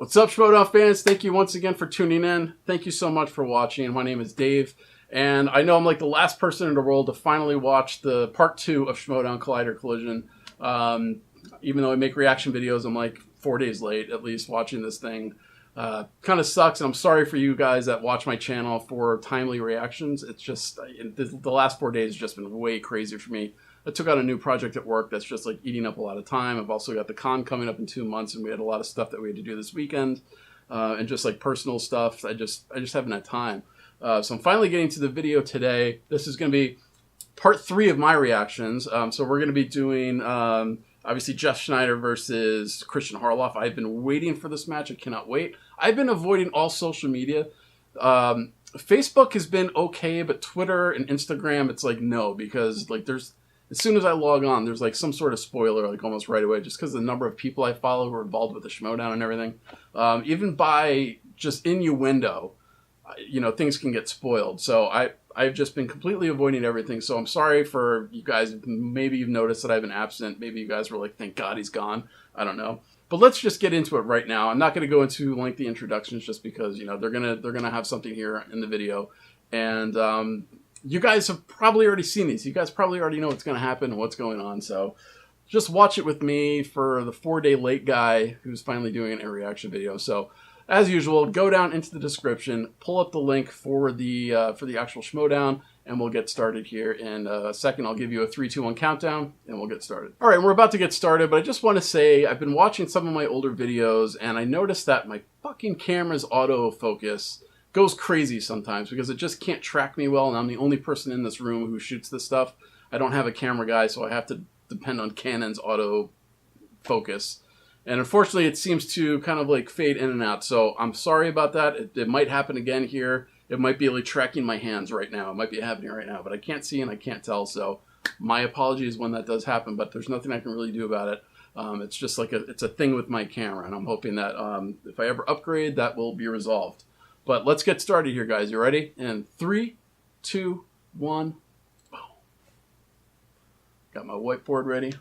What's up, Schmoedown fans? Thank you once again for tuning in. Thank you so much for watching. My name is Dave, and I know I'm like the last person in the world to finally watch the part 2 of Schmoedown Collider Collision. Even though I make reaction videos, I'm like 4 days late at least watching this thing. Kind of sucks, and I'm sorry for you guys that watch my channel for timely reactions. It's just, the last 4 days has just been way crazy for me. I took on a new project at work that's just like eating up a lot of time. I've also got the con coming up in 2 months, and we had a lot of stuff that we had to do this weekend, and just like personal stuff. I just haven't had time. So I'm finally getting to the video today. This is going to be part 3 of my reactions. So we're going to be doing obviously Jeff Sneider versus Kristian Harloff. I've been waiting for this match. I cannot wait. I've been avoiding all social media. Facebook has been okay, but Twitter and Instagram, it's like no, because like as soon as I log on, there's like some sort of spoiler like almost right away, just because the number of people I follow who are involved with the Schmoedown and everything. Even by just innuendo, you know, things can get spoiled. So I've just been completely avoiding everything. So I'm sorry for you guys. Maybe you've noticed that I've been absent. Maybe you guys were like, thank God he's gone. I don't know. But let's just get into it right now. I'm not going to go into lengthy introductions just because, you know, they're gonna have something here in the video. And you guys have probably already seen these. You guys probably already know what's going to happen and what's going on. So just watch it with me for the 4-day late guy who's finally doing a reaction video. So as usual, go down into the description, pull up the link for the actual Schmoedown, and we'll get started here in a second. I'll give you a 3, 2, 1 countdown, and we'll get started. All right, we're about to get started, but I just want to say I've been watching some of my older videos, and I noticed that my fucking camera's autofocus goes crazy sometimes because it just can't track me well, and I'm the only person in this room who shoots this stuff. I don't have a camera guy, so I have to depend on Canon's autofocus. And unfortunately, it seems to kind of like fade in and out. So I'm sorry about that. It might happen again here. It might be like tracking my hands right now. It might be happening right now, but I can't see and I can't tell. So my apologies when that does happen, but there's nothing I can really do about it. It's just like it's a thing with my camera, and I'm hoping that if I ever upgrade, that will be resolved. But let's get started here, guys. You ready? In 3, 2, 1, boom. Got my whiteboard ready.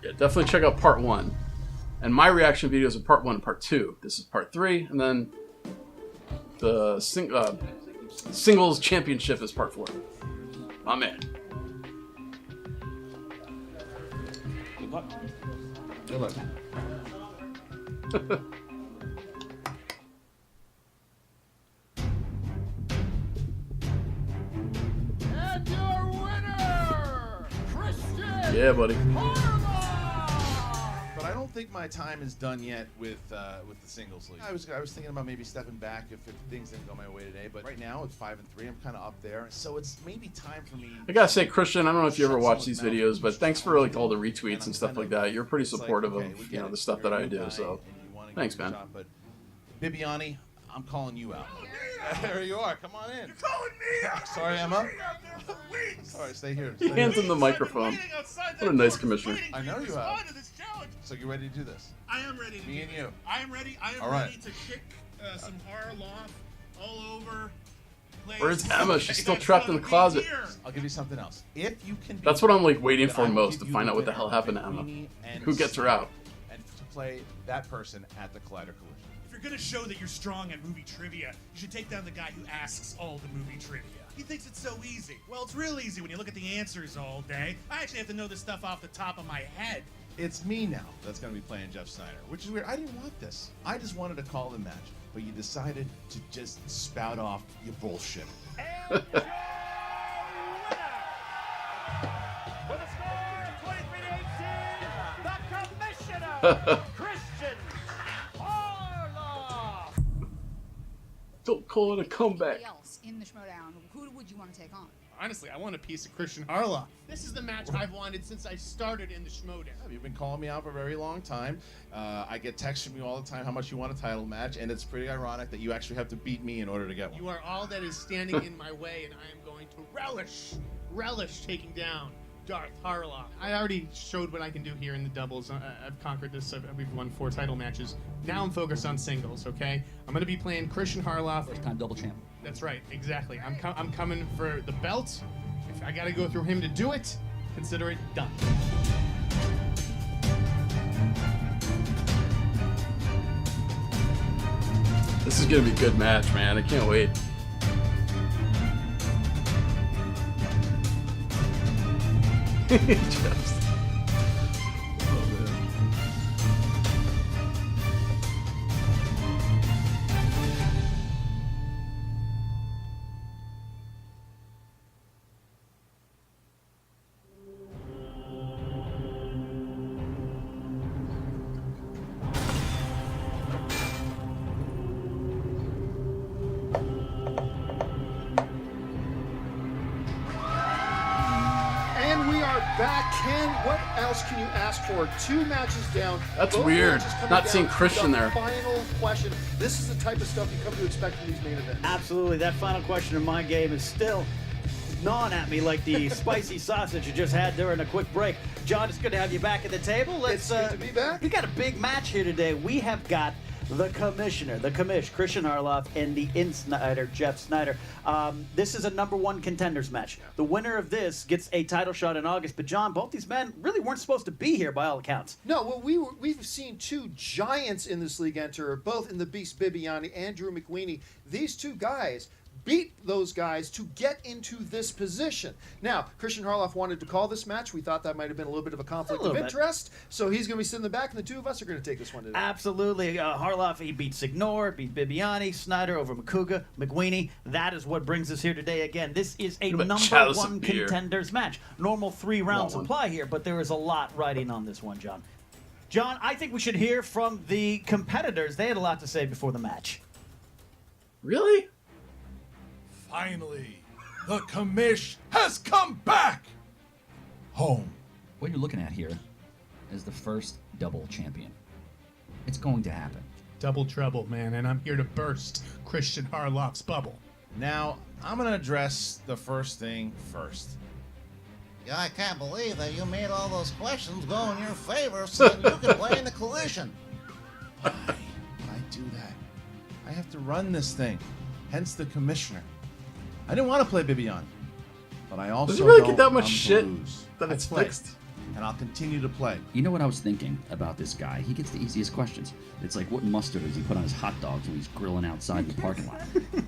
Yeah, definitely check out part 1. And my reaction videos are part 1 and part 2. This is part 3, and then the Singles Championship is part 4. My man. Good luck. Good luck. And your winner, Kristian! Yeah, buddy. But I don't think my time is done yet with the singles league. I was thinking about maybe stepping back if things didn't go my way today. But right now it's 5-3. I'm kind of up there, so it's maybe time for me. I gotta say, Kristian, I don't know if you ever watch these videos, but thanks for like all the retweets and stuff like that. You're pretty supportive of the stuff that I do. So thanks, man. But Bibiani, I'm calling you out. There you are. Come on in. You're calling me out! Sorry, Emma. Weeks. All right, stay here. He hands him the microphone. What a nice commissioner. I know you have. So you ready to do this? I am ready to Me do and this. you. I am ready. I am All right. ready to kick some Harloff all over. Where's Emma? She's still trapped in the closet. I'll give you something else. If you can. That's what I'm like waiting for most, to find out what the hell happened to Emma. Who gets her out? And to play that person at the Collider Collision. If you're gonna show that you're strong at movie trivia, you should take down the guy who asks all the movie trivia. He thinks it's so easy. Well, it's real easy when you look at the answers all day. I actually have to know this stuff off the top of my head. It's me now that's going to be playing Jeff Sneider, which is weird. I didn't want this. I just wanted to call the match, but you decided to just spout off your bullshit. And your winner, with a score of 23-18, the Commissioner, Kristian Harloff. Don't call it a comeback. Else in the Schmoedown, who would you want to take on? Honestly, I want a piece of Kristian Harloff. This is the match I've wanted since I started in the Schmoedown. You've been calling me out for a very long time. I get texts from you all the time how much you want a title match, and it's pretty ironic that you actually have to beat me in order to get one. You are all that is standing in my way, and I am going to relish taking down Darth Harloff. I already showed what I can do here in the doubles. I've conquered this. We've won 4 title matches. Now I'm focused on singles, okay? I'm going to be playing Kristian Harloff. First time double champ. That's right, exactly. I'm coming for the belt. If I got to go through him to do it, consider it done. This is gonna be a good match, man. I can't wait. Just... Oh, man. Back, Ken. What else can you ask for? 2 matches down. That's Both weird. matches coming Not down seeing to Kristian the there. Final question. This is the type of stuff you come to expect from these main events. Absolutely. That final question in my game is still gnawing at me like the spicy sausage you just had during a quick break. John, it's good to have you back at the table. It's good to be back. We got a big match here today. We have got the commissioner, Kristian Harloff, and the Insneider, Snyder. This is a #1 contenders match. The winner of this gets a title shot in August. But John, both these men really weren't supposed to be here by all accounts. No, well, we've seen 2 giants in this league enter, both in the Beast Bibiani and Drew McWeeny. These 2 guys beat those guys to get into this position. Now, Kristian Harloff wanted to call this match. We thought that might have been a little bit of a conflict of interest. So he's going to be sitting in the back, and the 2 of us are going to take this one today. Absolutely. Harloff, he beat Signor, beat Bibiani, Snyder over Makuga, McWeeny. That is what brings us here today. Again, this is a #1 contenders match. Normal 3 rounds apply here, but there is a lot riding on this one, John. John, I think we should hear from the competitors. They had a lot to say before the match. Really? Finally, the commish has come back home. What you're looking at here is the first double champion. It's going to happen. Double trouble, man, and I'm here to burst Kristian Harloff's bubble. Now, I'm going to address the first thing first. Yeah, I can't believe that you made all those questions go in your favor so that you can play in the collision. Why would I do that? I have to run this thing, hence the commissioner. I didn't want to play Bibiani, but I also Does he really don't get that much want to shit lose. that it's I play, fixed? and I'll continue to play. You know what I was thinking about this guy? He gets the easiest questions. It's like, what mustard does he put on his hot dogs when he's grilling outside the parking lot?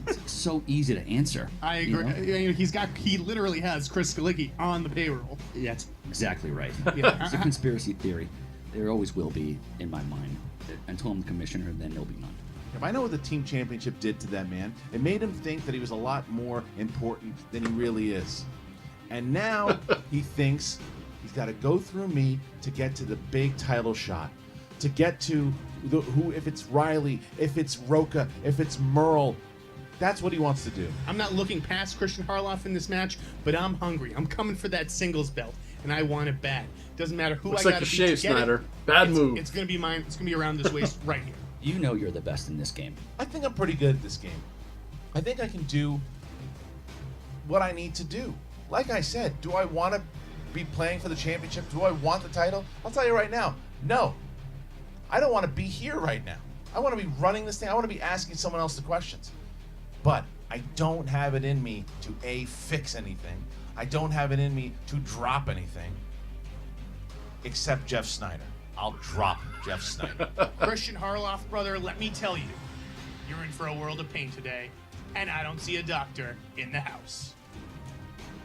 It's so easy to answer. I agree. you know? I mean, he literally has Chris Galicki on the payroll. That's exactly right. Yeah. It's a conspiracy theory. There always will be in my mind. Until I'm the commissioner, then there'll be none. If I know what the team championship did to that man, it made him think that he was a lot more important than he really is. And now he thinks he's got to go through me to get to the big title shot, to get to who, if it's Riley, if it's Roca, if it's Merle. That's what he wants to do. I'm not looking past Kristian Harloff in this match, but I'm hungry. I'm coming for that singles belt, and I want it bad. Doesn't matter who Looks I like got to you beat shaved, to get Snyder. it. Bad move. It's gonna be mine. It's gonna be around this waist right here. You know you're the best in this game. I think I'm pretty good at this game. I think I can do what I need to do. Like I said, do I want to be playing for the championship? Do I want the title? I'll tell you right now, no. I don't want to be here right now. I want to be running this thing. I want to be asking someone else the questions. But I don't have it in me to A, fix anything. I don't have it in me to drop anything. Except Jeff Sneider. I'll drop Jeff Sneider. Kristian Harloff, brother, let me tell you, you're in for a world of pain today, and I don't see a doctor in the house.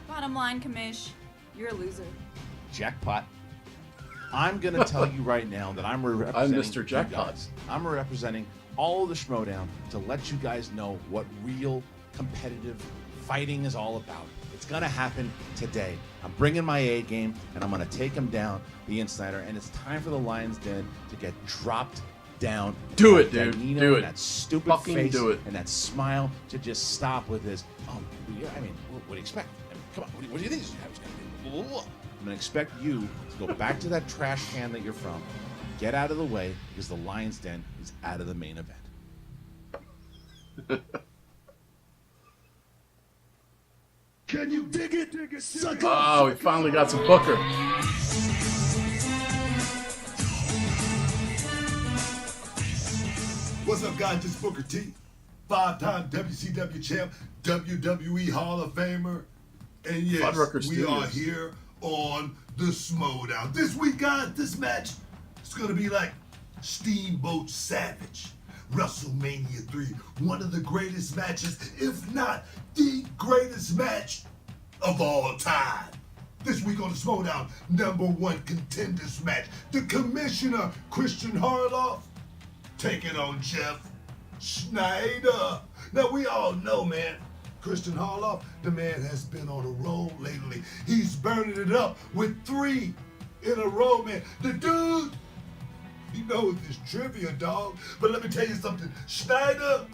Bottom line, commish, you're a loser. Jackpot. I'm going to tell you right now that I'm representing Mr. you Jackpot. guys. I'm representing all of the Schmoedown to let you guys know what real competitive fighting is all about. It's going to happen today. I'm bringing my A game, and I'm going to take him down, the Insneider, and it's time for the Lion's Den to get dropped down. Do it, That dude. Nino Do and it. that stupid Fucking face do it. and that smile to just stop with his, oh, yeah, I mean, what do you expect? I mean, come on, what do you think this guy was going to do? Blah, blah, blah. I'm going to expect you to go back to that trash can that you're from, get out of the way, because the Lion's Den is out of the main event. Can you dig it? Suck it. Oh, we finally got some Booker. What's up, guys? This is Booker T, 5-time WCW champ, WWE Hall of Famer, and yes, Fuddrucker we are Studios. here on the Schmoedown. This week, guys, this match is gonna be like Steamboat Savage WrestleMania 3, one of the greatest matches, if not the greatest match of all time. This week on the Schmoedown, #1 contenders match, the Commissioner, Kristian Harloff, taking on Jeff Sneider. Now, we all know, man, Kristian Harloff, the man has been on a roll lately. He's burning it up with 3 in a row, man. The dude, he knows his trivia, dog. But let me tell you something, Snyder,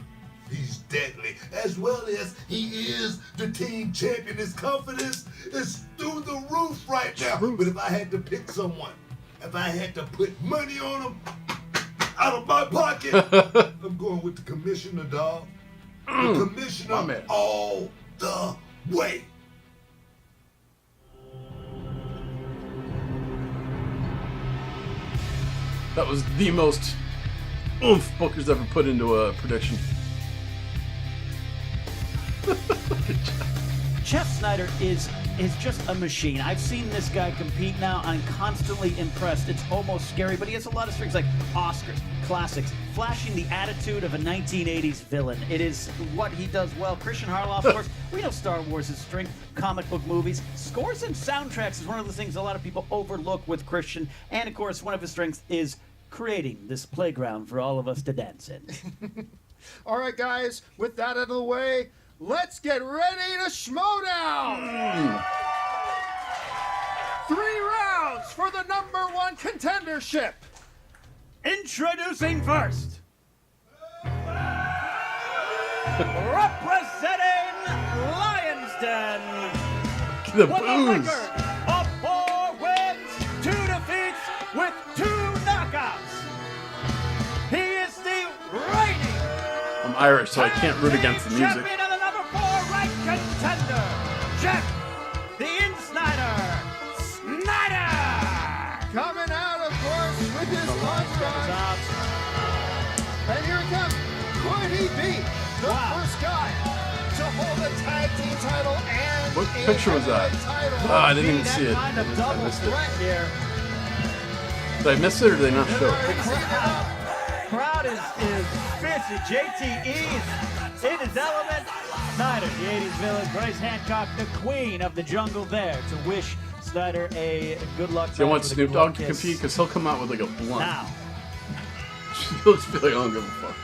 he's deadly. As well as he is the team champion. His confidence is through the roof right now. But if I had to pick someone, if I had to put money on him out of my pocket, I'm going with the Commissioner, dog. The Commissioner all the way. That was the most oomph Booker's ever put into a prediction. Jeff Sneider is just a machine. I've seen this guy compete now. I'm constantly impressed. It's almost scary, but he has a lot of strengths like Oscars, classics, flashing the attitude of a 1980s villain. It is what he does well. Kristian Harloff, of course, we know Star Wars' strength, comic book movies. Scores and soundtracks is one of the things a lot of people overlook with Kristian. And, of course, one of his strengths is creating this playground for all of us to dance in. All right, guys, with that out of the way, let's get ready to Schmoedown! 3 rounds for the #1 contendership. Introducing first, representing Lion's Den, The with a booze. record of 4 wins, 2 defeats, with 2 knockouts. He is the reigning I'm Irish, so I can't root against the music. champion of the #4 ranked contender, Jeff the Insneider Snyder. Coming out, of course, with his contract. And here it comes. Could he be the first guy to hold a tag team title and What a picture was that? title? I didn't even see it. Kind of I double missed it. threat here. Did I miss it or did they not show it? Crowd is busy. JTE is in his element. Snyder, the 80s villain, Grace Hancock, the queen of the jungle, there to wish Snyder a good luck. Do you want Snoop Dogg to compete? Because he'll come out with like a blunt. Now, He'll just be like, I don't give a fuck.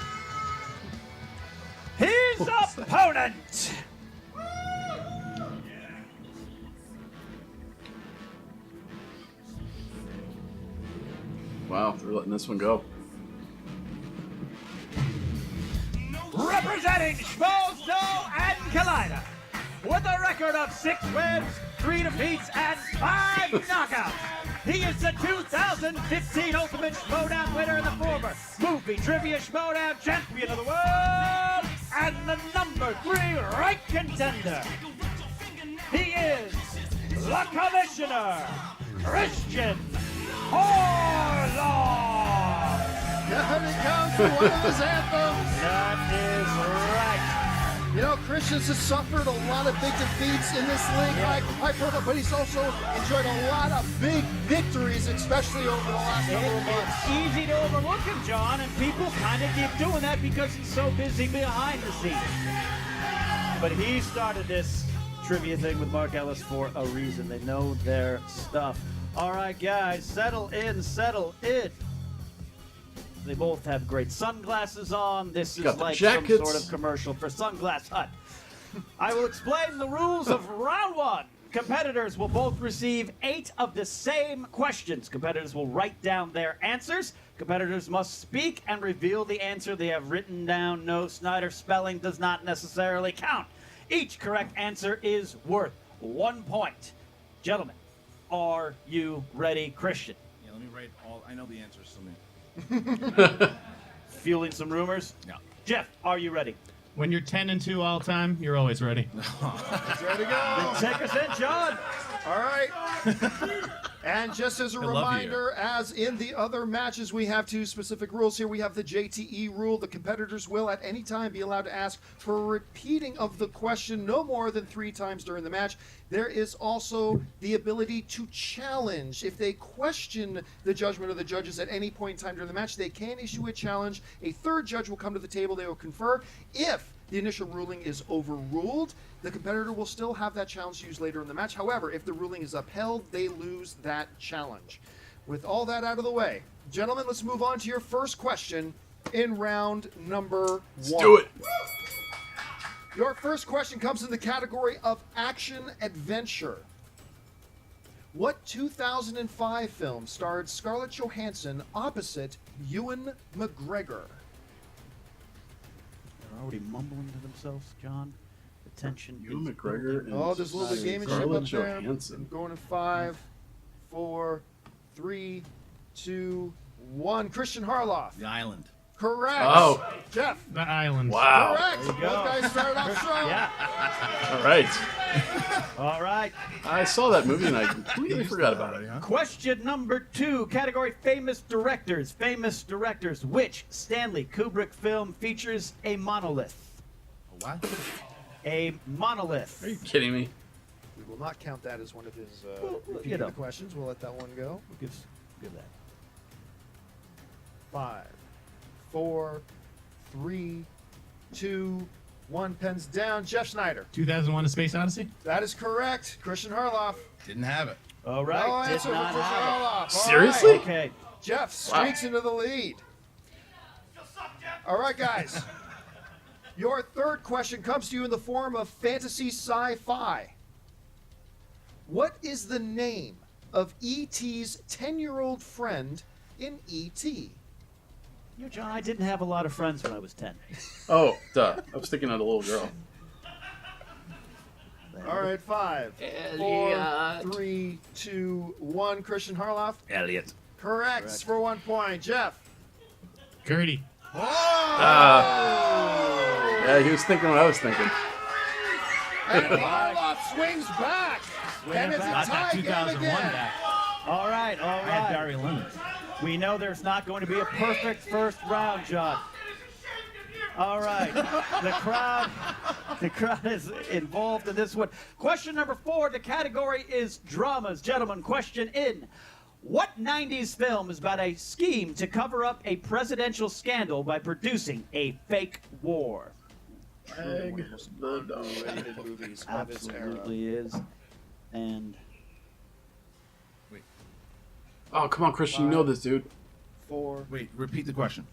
his opponent. Wow, they're letting this one go. Representing Schmoedown and Collider, with a record of 6 wins, 3 defeats, and 5 knockouts. He is the 2015 Ultimate Schmoedown winner and the former Movie Trivia Schmoedown champion of the world, and the #3 ranked contender. He is the Commissioner, Kristian Harloff. Here it comes for one of his anthems. That is right. You know, Kristian's has suffered a lot of big defeats in this league, but he's also enjoyed a lot of big victories, especially over the last couple of months. It's easy to overlook him, John, and people kind of keep doing that because he's so busy behind the scenes. But he started this trivia thing with Mark Ellis for a reason. They know their stuff. All right, guys, settle in, settle in. They both have great sunglasses on. This is like some sort of commercial for Sunglass Hut. I will explain the rules of round 1. Competitors will both receive 8 of the same questions. Competitors will write down their answers. Competitors must speak and reveal the answer they have written down. No Snyder spelling does not necessarily count. Each correct answer is worth 1 point. Gentlemen, are you ready, Kristian? Yeah, let me write all. I know the answers to me. Fueling some rumors? No. Jeff, are you ready? When you're 10-2 all time, you're always ready. He's ready to go. Then take us in, John. All right. And just as a I love you. reminder, as in the other matches, we have 2 specific rules here. We have the JTE rule. The competitors will at any time be allowed to ask for a repeating of the question no more than 3 times during the match. There is also the ability to challenge. If they question the judgment of the judges at any point in time during the match, they can issue a challenge. A third judge will come to the table. They will confer. If the initial ruling is overruled, the competitor will still have that challenge used later in the match. However, if the ruling is upheld, they lose that challenge. With all that out of the way, gentlemen, let's move on to your first question in round number 1. Let's do it. Your first question comes in the category of action-adventure. What 2005 film starred Scarlett Johansson opposite Ewan McGregor? They're already mumbling to themselves, John. Attention. Ewan McGregor and Oh, there's a little bit of gaming ship Scarlett up there. Johansson. I'm going in 5, 4, 3, 2, 1. Kristian Harloff. The Island. Correct. Oh. Jeff. The island. Wow. Correct. There you go. Both guys started off strong. Yeah. All right. All right. I saw that movie and I completely forgot about it. Question number 2, category famous directors. Famous directors. Which Stanley Kubrick film features a monolith? What? A monolith. Are you kidding me? We will not count that as one of his Well, repeating the questions. We'll let that one go. Give that. 5, 4, 3, 2, 1. Pens down. Jeff Sneider. 2001: A Space Odyssey. That is correct. Kristian Harloff. Didn't have it. All right. No Did answer for not Kristian have Harloff. All Seriously? right. it. Okay. Jeff streaks into the lead. All right, guys. Your third question comes to you in the form of fantasy sci-fi. What is the name of E.T.'s 10-year-old friend in E.T.? You know, John, I didn't have a lot of friends when I was 10. Oh, duh. I was thinking of the little girl. All right, 5, 4, 3, 2, 1. Kristian Harloff. Elliot. Correct. For 1 point. Jeff. Gertie. Yeah, he was thinking what I was thinking. And Harloff swings back. And it's a Got tie that game 2001 again. back. All right, all I had right. Barry Lyndon. We know there's not going to be a perfect first round, John. All right. The crowd is involved in this one. Question number 4, the category is dramas. Gentlemen, question in. What 90s film is about a scheme to cover up a presidential scandal by producing a fake war? Egg the dog. Underrated movies of its era. Absolutely is. And Oh, come on, Christian. You know this, dude. 4. Wait, repeat the question.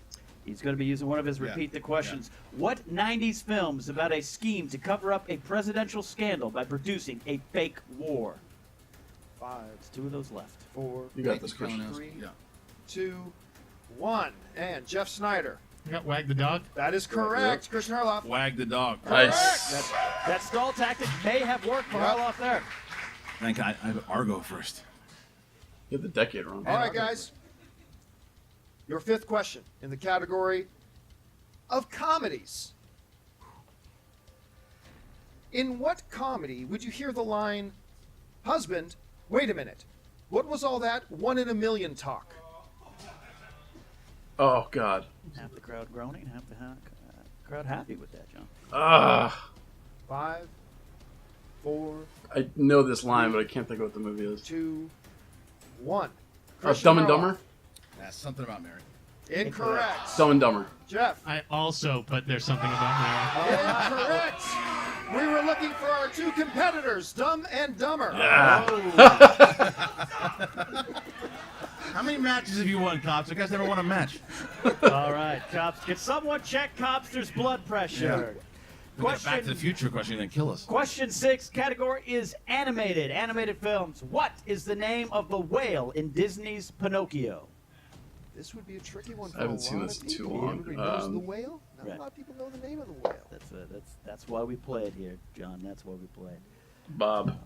he's going to be using one of his repeat the questions. What 90s film is about a scheme to cover up a presidential scandal by producing a fake war? 5, It's 2 of those left. 4, You got this, Christian. 3, Yeah. 2, 1. And Jeff Sneider. You got Wag the Dog? That is correct. Kristian Harloff. Wag the dog. Nice. That stall tactic may have worked for Harloff there. Thank God. I have Argo first. You had the decade wrong. All right, guys. Your 5th question in the category of comedies. In what comedy would you hear the line, "Husband, wait a minute. What was all that 1 in a million talk?" Oh, God. Half the crowd groaning, half the crowd happy with that, John. 5, 4, I know this line, but I can't think of what the movie is. 2, 1. Dumb and Dumber? That's something about Mary. Incorrect. Dumb and Dumber. Jeff. I also, but there's something about Mary. Incorrect. We were looking for our 2 competitors, Dumb and Dumber. Yeah. How many matches have you won, Cops? I guys never won a match. All right, Cops. Can someone check Copster's blood pressure? We got Back to the Future question and kill us. Question 6, category is animated. Animated films. What is the name of the whale in Disney's Pinocchio? This would be a tricky one for I haven't a seen lot this of in too people. long. Everybody knows the whale. Not right. a lot of people know the name of the whale. That's why we play it here, John. That's why we play it. Bob.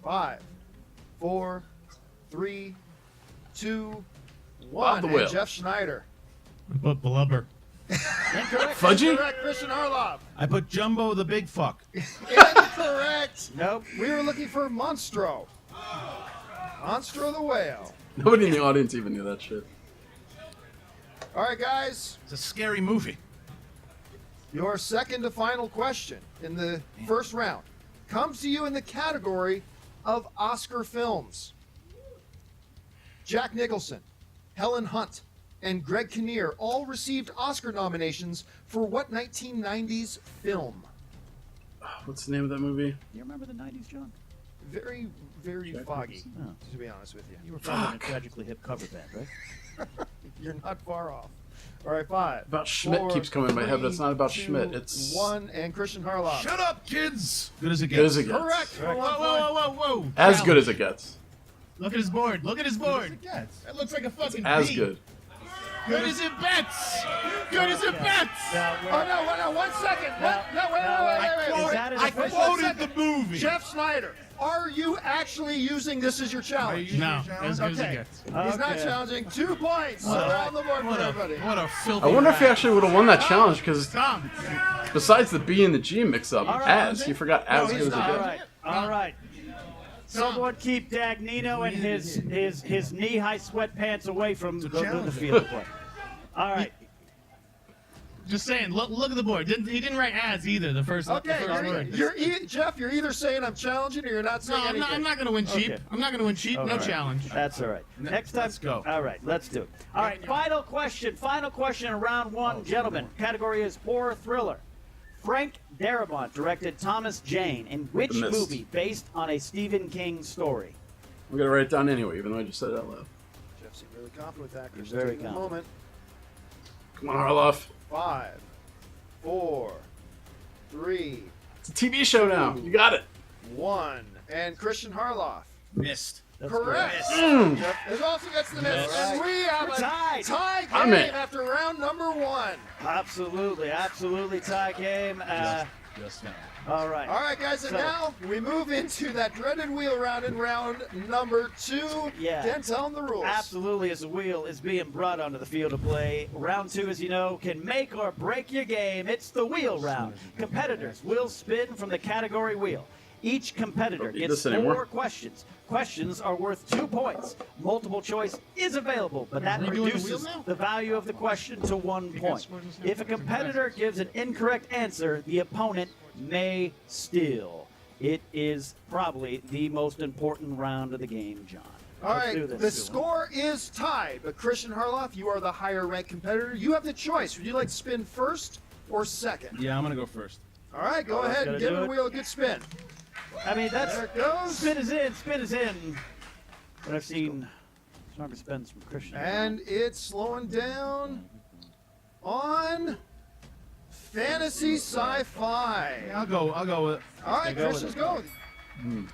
5, 4, 3, 2, Bob 1. the And Whale. Jeff Schneider. But Blubber. Incorrect. Fudgy? Incorrect. Kristian Harloff. I put Jumbo the Big Fuck. Incorrect. Nope. We were looking for Monstro. Monster of the Whale. Nobody in the audience even knew that shit. All right, guys. It's a scary movie. Your second to final question in the first round comes to you in the category of Oscar films. Jack Nicholson, Helen Hunt, and Greg Kinnear all received Oscar nominations for what 1990s film? What's the name of that movie? You remember the 90s, John? Very, very Jack foggy, Nicholson. to be honest with you. You were probably in a tragically hip cover band, right? You're not far off. All right, 5. About Schmidt 4, keeps coming in my head, but it's not about 2, Schmidt. It's 1, and Kristian Harloff. Shut up, kids! Good as it Good gets. as it gets. Correct. For 1 point. Whoa. As good as it gets. Look at his board. Look at his board. Good as it gets. That looks like a fucking As bee. good. Good as it bets. Good as it bets. Oh, no, 1 second. Wait. I quoted the movie. Jeff Snyder, are you actually using this as your challenge? No, as good as it Okay. gets. He's not challenging. 2 points around the board for everybody. What a filthy I wonder if he rat. actually would have won that challenge because Tom. besides the B and the G mix-up, All right. as he forgot as he's good as it not. gets. All right. Someone keep Dagnino and his knee-high sweatpants away from the field of play. All right. Just saying. Look at the board. He didn't write ads either. The first word. Jeff, you're either saying I'm challenging or you're not saying No, anything. I'm not going to win cheap. Okay. I'm not going to win cheap. All No right. challenge. That's all right. Next time. Let's go. All right, let's do it. All right, final question. Final question in round 1, gentlemen. Category is horror thriller. Frank Darabont directed Thomas Jane in which The Mist. movie based on a Stephen King story? I'm going to write it down anyway, even though I just said it out loud. Jeff seemed really confident with that. You're Kristian, very taking a confident. moment. Come on, Harloff. 5, 4, 3, It's a TV show now. You got it. 1, and Kristian Harloff. Missed. That's Correct. Mm. Jeff is also gets the miss, and we have a Tied. tie I'm game in. after round number 1. Absolutely tie game. Just now. All right. All right, guys, and So- now we move into that dreaded wheel round in round number 2. Yeah. Dan, tell them the rules. Absolutely, as the wheel is being brought onto the field of play. Round 2, as you know, can make or break your game. It's the wheel round. Competitors will spin from the category wheel. Each competitor Don't need gets this anymore. 4 questions. Questions are worth 2 points. Multiple choice is available, but that Are we doing the reduces wheel now? the value of the question to 1 point. If a competitor gives an incorrect answer, the opponent may steal. It is probably the most important round of the game, John. All Let's do right, this. the score is tied, but Kristian Harloff, you are the higher ranked competitor. You have the choice. Would you like to spin first or second? Yeah, I'm gonna go first. All right, go ahead and gotta give do the it. wheel a good spin. I mean, that's There it goes. spin is in. But I've seen stronger spins from Kristian. And it's slowing down on fantasy sci-fi. I'll go with. All right, go with Kristian's it. going.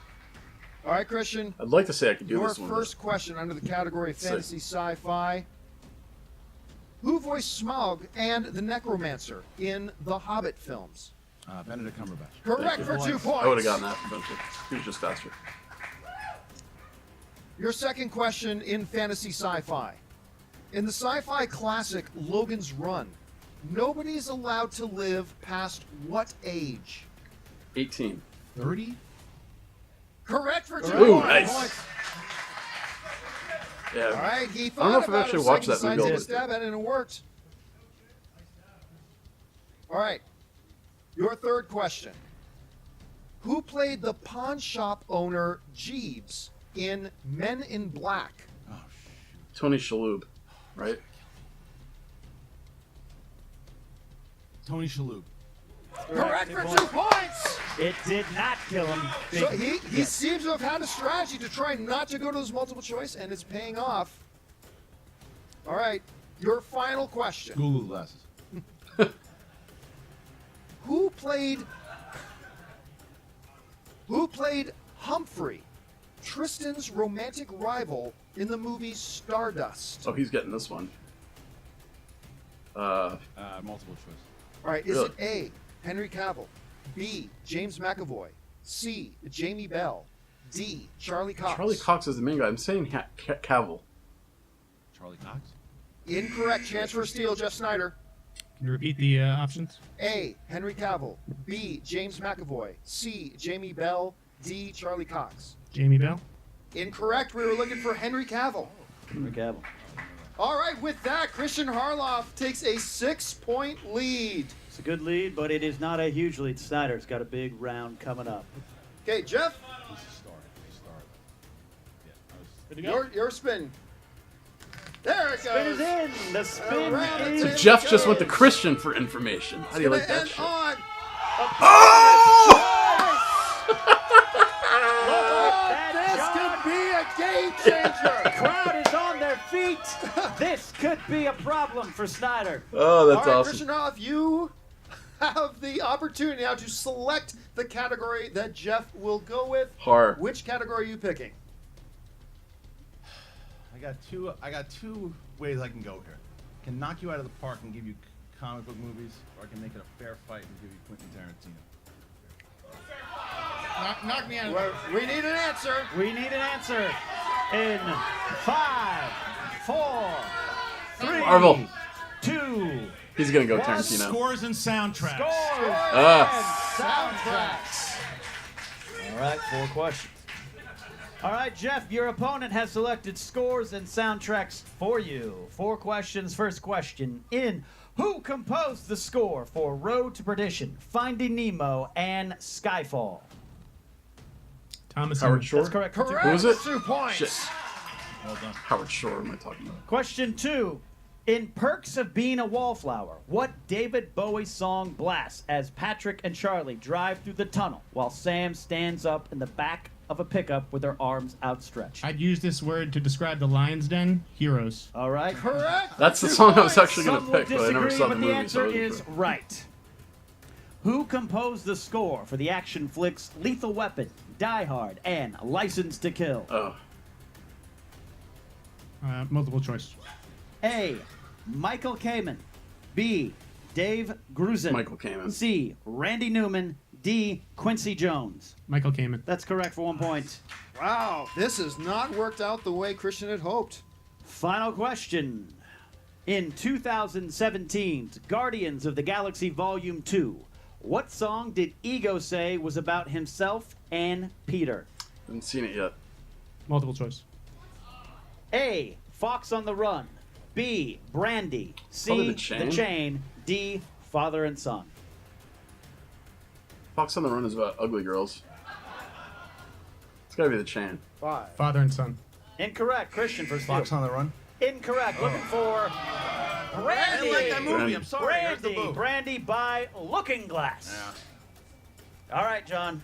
All right, Kristian, I'd like to say I could do your this one. first question under the category of Sick. fantasy sci-fi. Who voiced Smaug and the Necromancer in the Hobbit films? Benedict Cumberbatch. Correct for 2 points. I would have gotten that eventually. He was just faster. Your second question in fantasy sci-fi. In the sci-fi classic Logan's Run, nobody's allowed to live past what age? 18. 30? Correct for 2 Ooh, points. nice. Yeah. All right, he I don't thought know if I've about actually it, watched second that movie. decided all to the way stab at it, and it worked. All right, your third question. Who played the pawn shop owner Jeeves in Men in Black? Oh, Tony Shalhoub, right? Tony Shalhoub. Correct for 2 points. It did not kill him. So he seems to have had a strategy to try not to go to this multiple choice, and it's paying off. All right, your final question. Google glasses. Who played Humphrey, Tristan's romantic rival in the movie Stardust? Oh, he's getting this one. Multiple choice. All right, is Really? it A, Henry Cavill, B, James McAvoy, C, Jamie Bell, D, Charlie Cox? Charlie Cox is the main guy. I'm saying Cavill. Charlie Cox. Incorrect. Chance for a steal, Jeff Snyder. Can you repeat the options? A, Henry Cavill, B, James McAvoy, C, Jamie Bell, D, Charlie Cox. Jamie Bell? Incorrect. We were looking for Henry Cavill. Henry Cavill. All right, with that, Kristian Harloff takes a 6-point lead. It's a good lead, but it is not a huge lead. Snyder's got a big round coming up. Okay, Jeff. Your spin. There it goes. Spin is in. The spin is So Jeff just went to Kristian for information. How do you like that shit? On. This could be a game changer. The crowd is on their feet. This could be a problem for Snyder. Oh, that's All right, awesome. Kristian Harloff, you have the opportunity now to select the category that Jeff will go with. Horror. Which category are you picking? I got two ways I can go here. I can knock you out of the park and give you comic book movies, or I can make it a fair fight and give you Quentin Tarantino. Knock me out. Well, we need an answer. We need an answer in 5, 4, 3, Marvel. 2. He's gonna go One. Tarantino. Scores and soundtracks. Scores Ah. and soundtracks. All right, 4 questions. All right, Jeff, your opponent has selected scores and soundtracks for you. 4 questions. First question in who composed the score for Road to Perdition, Finding Nemo, and Skyfall? Thomas Howard Shore. That's correct. Correct. Who was it? 2 points. Shit. Well done. Howard Shore am I talking about? Question 2. In Perks of Being a Wallflower, what David Bowie song blasts as Patrick and Charlie drive through the tunnel while Sam stands up in the back of a pickup with her arms outstretched? I'd use this word to describe the Lion's Den. Heroes. All right. Correct. That's the 2 song I was points. actually gonna Some will pick, but I never disagree, saw the but movie. the answer so I wasn't is sure. right. Who composed the score for the action flicks Lethal Weapon, Die Hard, and License to Kill? Oh, Multiple choice. A. Michael Kamen. B. Dave Grusin. Michael Kamen. C. Randy Newman. D. Quincy Jones. Michael Kamen. That's correct for 1 point. Wow, this has not worked out the way Kristian had hoped. Final question. In 2017's Guardians of the Galaxy Volume 2, what song did Ego say was about himself and Peter? haven't seen it yet. Multiple choice. A. Fox on the Run. B. Brandy. Probably C. The Chain. D. Father and Son. Fox on the Run is about ugly girls. It's gotta be The Chain. 5. Father and son. Incorrect. Christian for steal. Fox on the Run. Incorrect. Looking for I Brandy. didn't like that movie. I'm sorry. Here's the Brandy. boo. Brandy by Looking Glass. All right, John.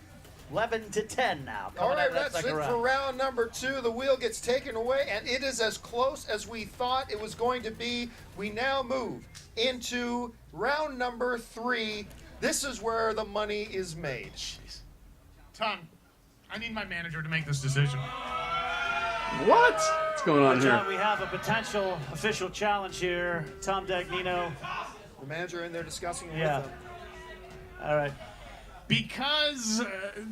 11 to 10 now. All Coming right, out of that that's it second for round. round number 2. The wheel gets taken away, and it is as close as we thought it was going to be. We now move into round number 3. This is where the money is made. Tom, I need my manager to make this decision. What? What's going on John, here? we have a potential official challenge here. Tom Dagnino. The manager in there discussing Yeah. with them. All right. Because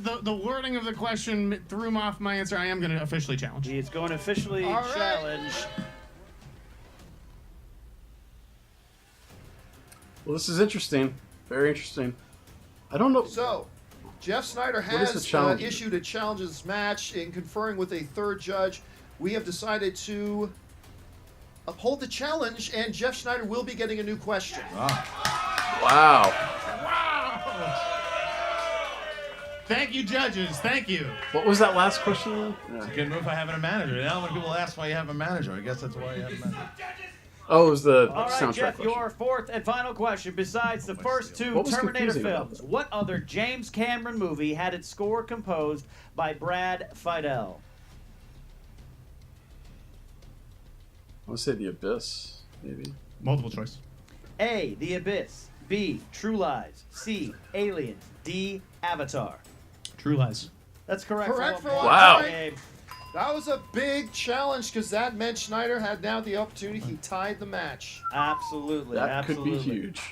the wording of the question threw him off my answer, I am going to officially challenge. He is going to officially All right. challenge. Well, this is interesting. Very interesting. I don't know. So, Jeff Snyder What is the has challenge? issued a challenge in this match. In conferring with a third judge, we have decided to uphold the challenge, and Jeff Snyder will be getting a new question. Wow. Thank you, judges. Thank you. What was that last question again? Yeah. Good move by having a manager. Now when people ask why you have a manager, I guess that's why you have a manager. Oh, it was the All right, soundtrack Jeff, question. your fourth and final question. Besides the first 2 What was Terminator confusing about films, what other James Cameron movie had its score composed by Brad Fiedel? I want to say The Abyss, maybe. Multiple choice. A. The Abyss. B. True Lies. C. Alien. D. Avatar. True Lies. That's correct. Correct for 1 one point. Wow. point. That was a big challenge because that meant Schneider had now the opportunity. He tied the match. Absolutely. That absolutely. could be huge.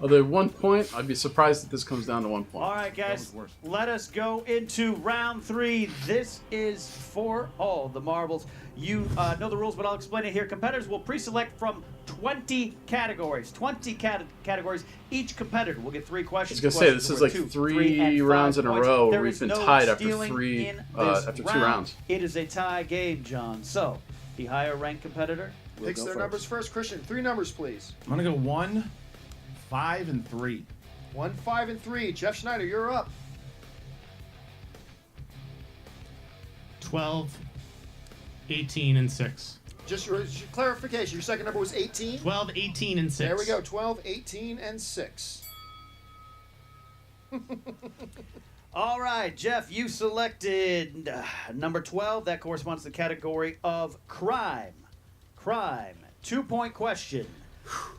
Although 1 point, I'd be surprised if this comes down to 1 point. All right, guys, was worse. let us go into round 3. This is for all the marbles. You know the rules, but I'll explain it here. Competitors will pre-select from 20 categories. 20 categories. Each competitor will get 3 questions. I was going to say, this is like 3 rounds in a row where we've been tied after 2 rounds. It is a tie game, John. So, the higher ranked competitor will Picks go their first. numbers first. Kristian, 3 numbers, please. I'm going to go 1, 5, and 3. 1, 5, and 3. Jeff Sneider, you're up. 12, 18, and 6. Just your clarification, your second number was 18? 12, 18, and 6. There we go, 12, 18, and 6. All right, Jeff, you selected number 12. That corresponds to the category of crime. Crime. 2-point question.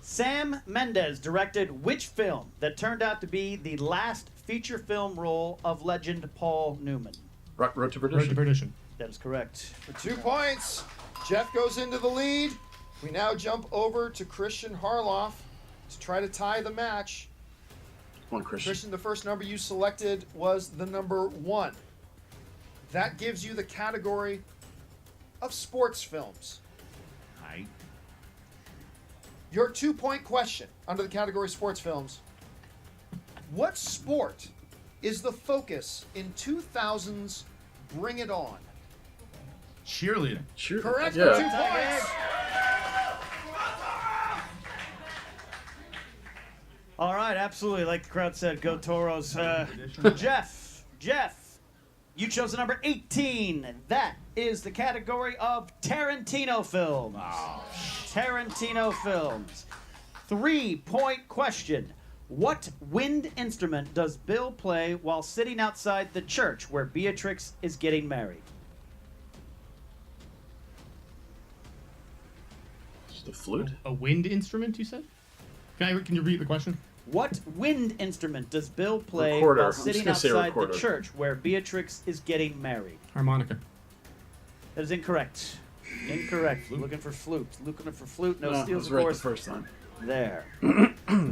Sam Mendes directed which film that turned out to be the last feature film role of legend Paul Newman? Road to Perdition. Road to Perdition. That is correct. For 2 points, Jeff goes into the lead. We now jump over to Kristian Harloff to try to tie the match. Come on, Kristian. Kristian, the first number you selected was the number 1. That gives you the category of sports films. Hi. Your 2-point question under the category sports films. What sport is the focus in 2000's Bring It On? Cheerleading. Correct Yeah. for 2 points. All right, absolutely. Like the crowd said, go Toros. Jeff, you chose the number 18. That is the category of Tarantino films. Tarantino films. 3-point question. What wind instrument does Bill play while sitting outside the church where Beatrix is getting married? The flute? A wind instrument, you said? Can you repeat the question? What wind instrument does Bill play Recorder. while I'm just sitting gonna say outside recorder. the church where Beatrix is getting married? Harmonica. That is incorrect. Incorrect. Looking for flute. Looking for flute. No I steals, was of right course. the first time. There.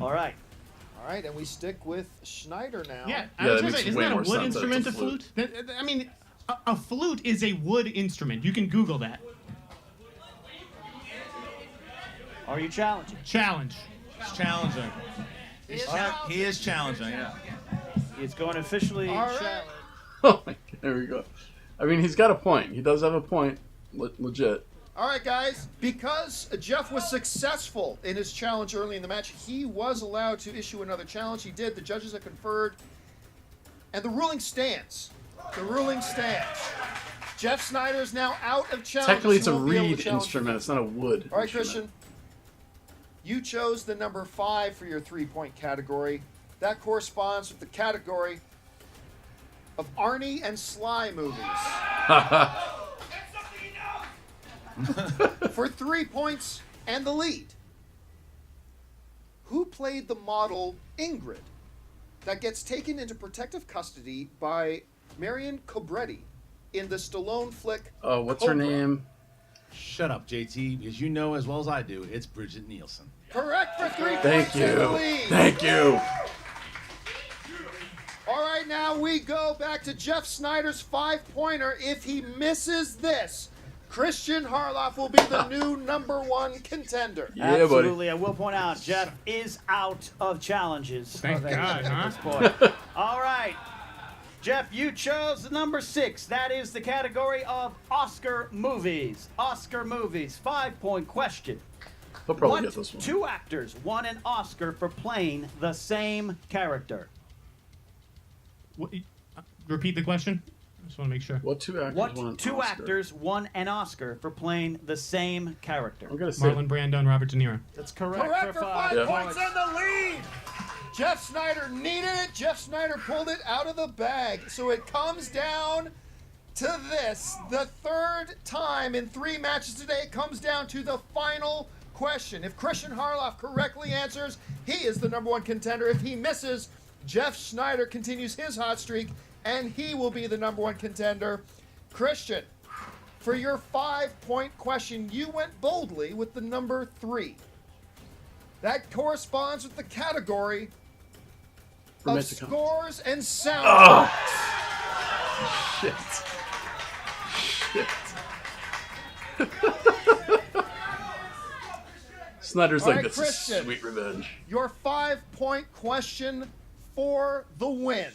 All right. All right, and we stick with Schneider now. Yeah, Yeah, I was that gonna makes say, isn't way that a more wood sense that instrument, it's a a flute. flute? I mean, a flute is a wood instrument. You can Google that. Are you challenging? Challenge. He's challenging. He is challenging, yeah. He's going to officially All right. challenge. Oh my God, there we go. I mean, he's got a point. He does have a point. Legit. All right, guys. Because Jeff was successful in his challenge early in the match, he was allowed to issue another challenge. He did. The judges have conferred. And the ruling stands. The ruling stands. Jeff Snyder is now out of challenge. Technically, it's He a won't be able to reed challenge instrument. It's not a wood. All right, Kristian. instrument. You chose the number 5 for your 3-point category. That corresponds with the category of Arnie and Sly movies. For 3 points and the lead. Who played the model Ingrid that gets taken into protective custody by Marion Cobretti in the Stallone flick What's her Cobra? name? Shut up, JT, because you know as well as I do, it's Bridget Nielsen. Correct for 3 Thank points and the you. lead. Thank you. All right, now we go back to Jeff Snyder's 5-pointer. If he misses this, Kristian Harloff will be the new number 1 contender. Yeah, buddy. Absolutely. I will point out, Jeff is out of challenges. Thank God, huh? At this point. All right. Jeff, you chose the number 6. That is the category of Oscar movies. Oscar movies. 5-point question. He'll probably What get this one. 2 actors won an Oscar for playing the same character? Repeat the question. I just want to make sure. What 2 actors won an What 2 Oscar? actors won an Oscar for playing the same character? I'm gonna say Marlon Brando and Robert De Niro. That's correct, Correct for 5 Yeah. points and the lead. Jeff Snyder needed it. Jeff Snyder pulled it out of the bag. So it comes down to this. The 3rd time in 3 matches today, it comes down to the final question. If Kristian Harloff correctly answers, he is the number 1 contender. If he misses, Jeff Snyder continues his hot streak, and he will be the number 1 contender. Kristian, for your 5-point question, you went boldly with the number 3. That corresponds with the category of Romantic comedy. scores and soundtracks. Shit. Snyder's All like, right, this Kristian, is sweet revenge. Your 5-point question for the win.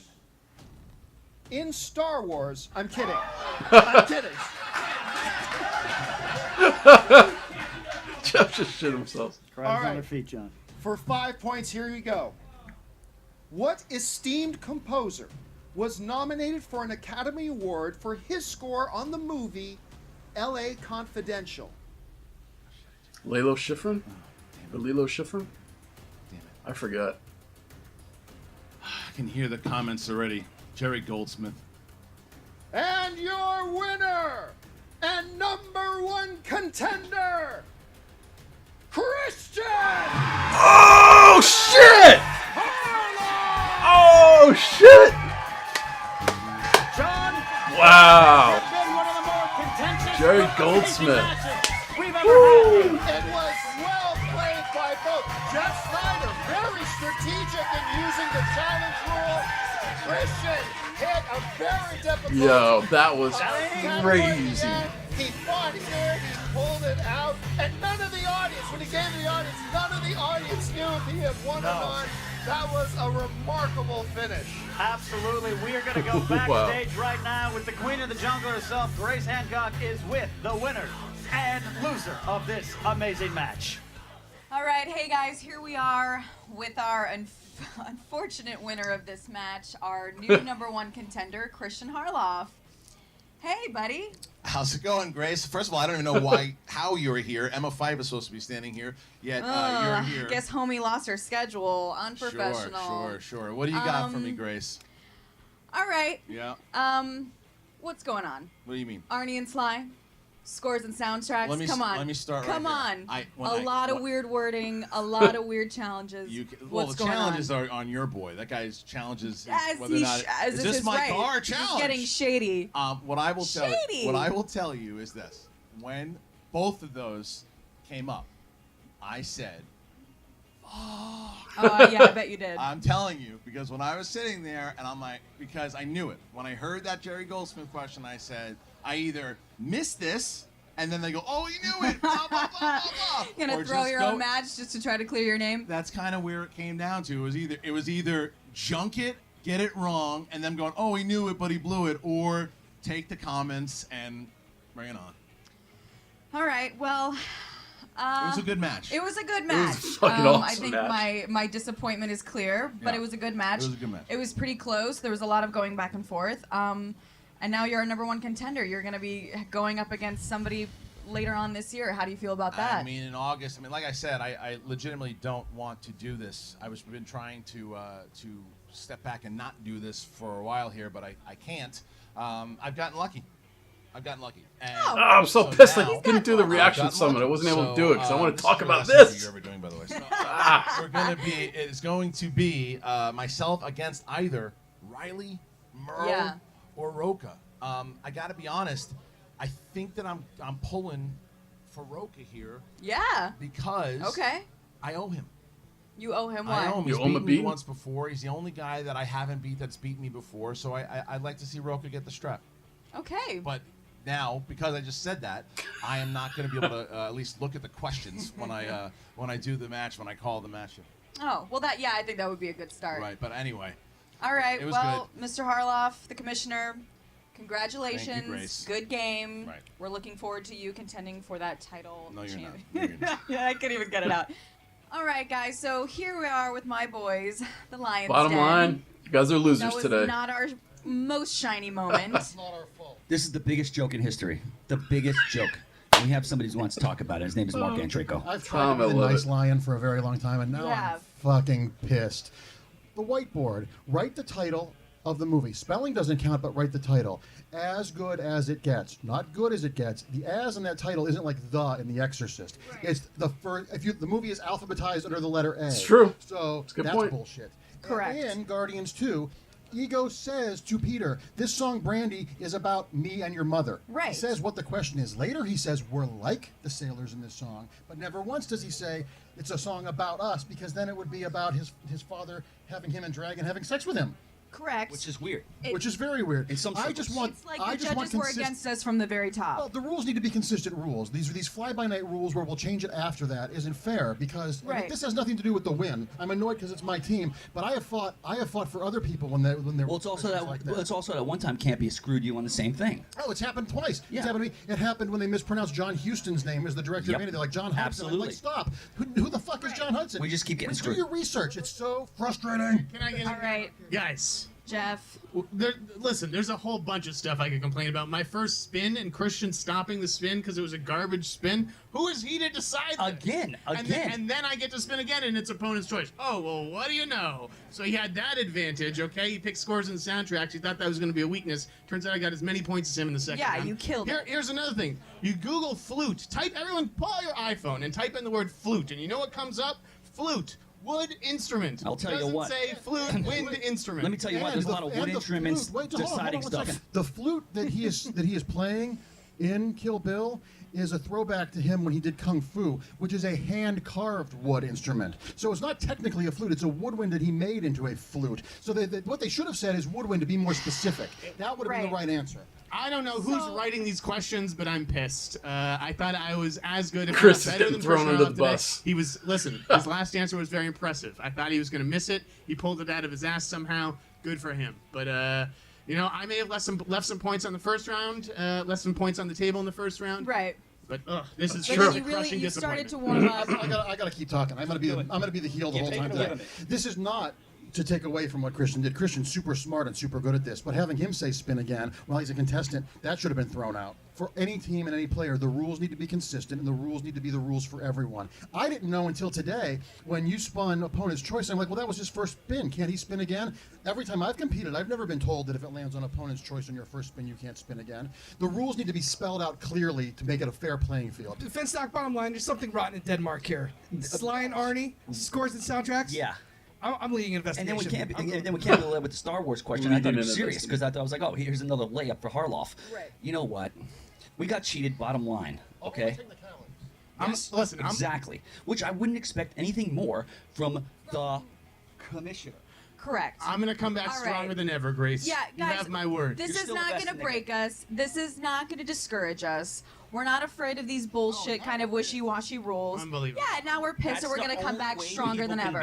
In Star Wars, I'm kidding. I'm kidding. Jeff just shit himself. Crabs on their feet, John. For 5 points, here you go. What esteemed composer was nominated for an Academy Award for his score on the movie L.A. Confidential? Lalo Schifrin? Or Lilo Schifrin? Damn it. I forgot. I can hear the comments already. Jerry Goldsmith. And your winner and #1 contender, Kristian! Oh, shit! Oh, shit! John, Wow. has been one of the more contentious, Jerry most Goldsmith. amazing matches we've ever had. It was well played by both. Jeff Snyder, very strategic in using the challenge rule. Kristian hit a very difficult. Yo, that was category crazy. again. He fought here, he pulled it out, and none of the audience, when he gave the audience, none of the audience knew if he had won or not. That was a remarkable finish. Absolutely. We are going to go backstage right now with the Queen of the Jungle herself. Grace Hancock is with the winner and loser of this amazing match. All right, hey guys, here we are with our unfortunate winner of this match, our new #1 contender, Kristian Harloff. Hey, buddy. How's it going, Grace? First of all, I don't even know how you're here. Emma Five is supposed to be standing here, yet you're here. Guess homie lost her schedule. Unprofessional. Sure. What do you got for me, Grace? All right. Yeah. What's going on? What do you mean? Arnie and Sly? Scores and soundtracks. Come on. Let me start. Come right on. Here. A lot of weird wording. A lot of weird challenges. Well, the challenges are on your boy. That guy's challenges. Whether or not is this my car challenge? He's getting shady. What I will tell you is this: when both of those came up, I said, Oh, yeah, I bet you did. I'm telling you, because when I was sitting there, and I'm like, because I knew it. When I heard that Jerry Goldsmith question, I said, I either missed this, and then they go, oh, you knew it, blah, blah, blah, blah, blah. You're going to throw your own match just to try to clear your name? That's kind of where it came down to. It was either junk it, get it wrong, and them going, oh, he knew it, but he blew it, or take the comments and bring it on. All right, well... it was a good match. It was a good match. It was a fucking awesome I think match. my disappointment is clear, but it was a good match. It was a good match. It was pretty close. There was a lot of going back and forth. And now you're a #1 contender. You're going to be going up against somebody later on this year. How do you feel about that? I mean, in August. I mean, like I said, I legitimately don't want to do this. I've been trying to step back and not do this for a while here, but I can't. I've gotten lucky. And I'm so pissed now, I didn't do the reaction summit. I wasn't able to do it because I want to talk about this. this. You're ever doing, by the way. So, it's going to be myself against either Riley, Merle, or Roca. I got to be honest. I think that I'm pulling for Roca here. Yeah. Because I owe him. You owe him what? I owe him. He's You owe him a beaten me beating? once before. He's the only guy that I haven't beat that's beaten me before. So I'd like to see Roca get the strap. Okay. But now, because I just said that, I am not going to be able to at least look at the questions when I do the match, when I call the match. Oh, well, I think that would be a good start. Right, but anyway. All right, it was well, Mr. Harloff, the commissioner, congratulations. Thank you, Grace. Good game. Right. We're looking forward to you contending for that title. No, you're not. No, you're not. Yeah, I can't even get it out. All right, guys, so here we are with my boys, the Lions Bottom Den. line, you guys are losers That was today. not our most shiny moment. Not our fault. This is the biggest joke in history. The biggest joke. And we have somebody who wants to talk about it. His name is Mark Antrico. I've tried to be a nice lion for a very long time, and now I'm fucking pissed. The whiteboard. Write the title of the movie. Spelling doesn't count, but write the title. As good as it gets. Not good as it gets. The as in that title isn't like the in The Exorcist. Right. It's the first. The movie is alphabetized under the letter A. It's true. So it's a good that's point. Bullshit. Correct. In Guardians 2, Ego says to Peter, this song, Brandy, is about me and your mother. Right. He says what the question is. Later he says, we're like the sailors in this song, but never once does he say it's a song about us, because then it would be about his father having him and Dragon having sex with him. Correct. Which is weird. Which is very weird. In some I just want. It's like I the just want judges were against us from the very top. Well, the rules need to be consistent rules. These fly-by-night rules where we'll change it after that isn't fair because Right. this has nothing to do with the win. I'm annoyed because it's my team, but I have fought for other people when they're. Well, it's also that. like Well, it's also that one time Campy screwed you on the same thing. Oh, it's happened twice. Yeah. It's happened to me. It happened when they mispronounced John Huston's name as the director of Yep. media. They're like, John Hudson. Absolutely. I'm like, stop. Who the fuck is John Hudson? We just keep getting Do screwed. your research. It's so frustrating. Can I get All right, guys? Jeff. Listen, there's a whole bunch of stuff I could complain about. My first spin and Kristian stopping the spin because it was a garbage spin. Who is he to decide this? Again. And then I get to spin again, and it's opponent's choice. Oh, well, what do you know? So he had that advantage, okay? He picked scores in the soundtracks. He thought that was going to be a weakness. Turns out I got as many points as him in the second round. Yeah, you killed it. Here's another thing. You Google flute. Everyone pull out your iPhone and type in the word flute, and you know what comes up? Flute. Wood instrument. I'll tell you what. Doesn't say flute, wind instrument. Let me tell you what. There's a lot of wood instruments deciding stuff. The flute that he is playing in Kill Bill is a throwback to him when he did Kung Fu, which is a hand-carved wood instrument. So it's not technically a flute; it's a woodwind that he made into a flute. So what they should have said is woodwind to be more specific. That would have been the right answer. I don't know who's writing these questions, but I'm pissed. I thought I was as good, if Chris not is better getting than thrown Kristian under the Harloff today. bus. He was, listen, his last answer was very impressive. I thought he was going to miss it. He pulled it out of his ass somehow. Good for him. But, you know, I may have left some points on the first round, left some points on the table in the first round. Right. But this is But just a you crushing you started disappointment. to warm up. I gotta keep talking. I'm gonna be the heel the whole time today. This is not to take away from what Kristian did. Kristian's super smart and super good at this, but having him say spin again while he's a contestant, that should have been thrown out. For any team and any player, the rules need to be consistent, and the rules need to be the rules for everyone. I didn't know until today when you spun opponent's choice. I'm like, well, that was his first spin. Can't he spin again? Every time I've competed, I've never been told that if it lands on opponent's choice on your first spin, you can't spin again. The rules need to be spelled out clearly to make it a fair playing field. Defense stock bottom line, there's something rotten in Denmark here. Sly and Arnie, scores and soundtracks. Yeah. I'm leading an And investigation. then we can't with the Star Wars question. I thought it was Leading an serious because I was like, oh, here's another layup for Harloff. Right. You know what? We got cheated. Bottom line. Okay. Listen, Exactly. Which I wouldn't expect anything more from the commissioner. Correct. I'm going to come back All stronger right. than ever, Grace. Yeah, You guys, have my word. This You're is still not the best going to nigga. break us. This is not going to discourage us. We're not afraid of these bullshit kind of wishy-washy rules. Unbelievable. Yeah, now we're pissed, so we're going to come back stronger than ever.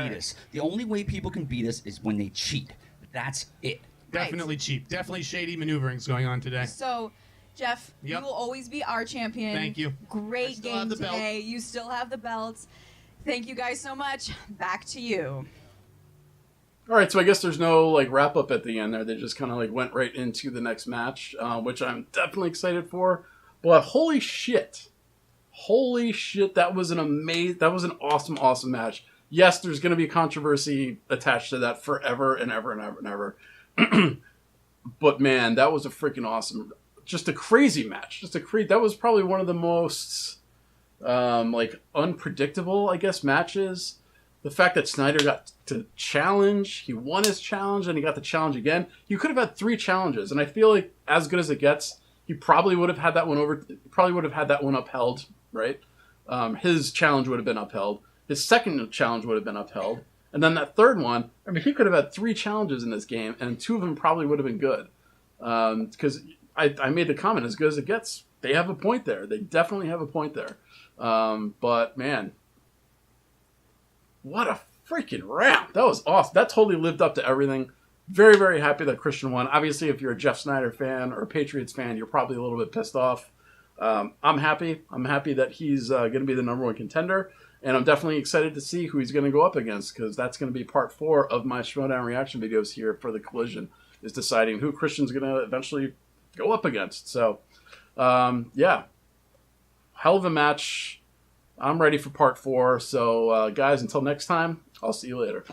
The only way people can beat us is when they cheat. That's it. Definitely cheap. Definitely shady maneuverings going on today. So, Jeff, Yep. you will always be our champion. Thank you. I Great still game have the belt. today. You still have the belts. Thank you guys so much. Back to you. All right, so I guess there's no like wrap up at the end there. They just kind of like went right into the next match, which I'm definitely excited for. But holy shit, that was an awesome match. Yes, there's going to be controversy attached to that forever and ever and ever and ever. But man, that was a freaking awesome, just a crazy match. That was probably one of the most like unpredictable, I guess, matches. The fact that Snyder got to challenge, he won his challenge, and he got the challenge again. You could have had 3 challenges, and I feel like as good as it gets, he probably would have had that one upheld, right? His challenge would have been upheld. His second challenge would have been upheld. And then that third one, I mean, he could have had 3 challenges in this game, and 2 of them probably would have been good. Because I made the comment, as good as it gets, they have a point there. They definitely have a point there. But, man, what a freaking round. That was awesome. That totally lived up to everything. Very, very happy that Kristian won. Obviously, if you're a Jeff Sneider fan or a Patriots fan, you're probably a little bit pissed off. I'm happy. I'm happy that he's going to be the number 1 contender. And I'm definitely excited to see who he's going to go up against, because that's going to be part 4 of my Schmoedown reaction videos here for the collision, is deciding who Kristian's going to eventually go up against. So, yeah. Hell of a match. I'm ready for part 4. So, guys, until next time, I'll see you later.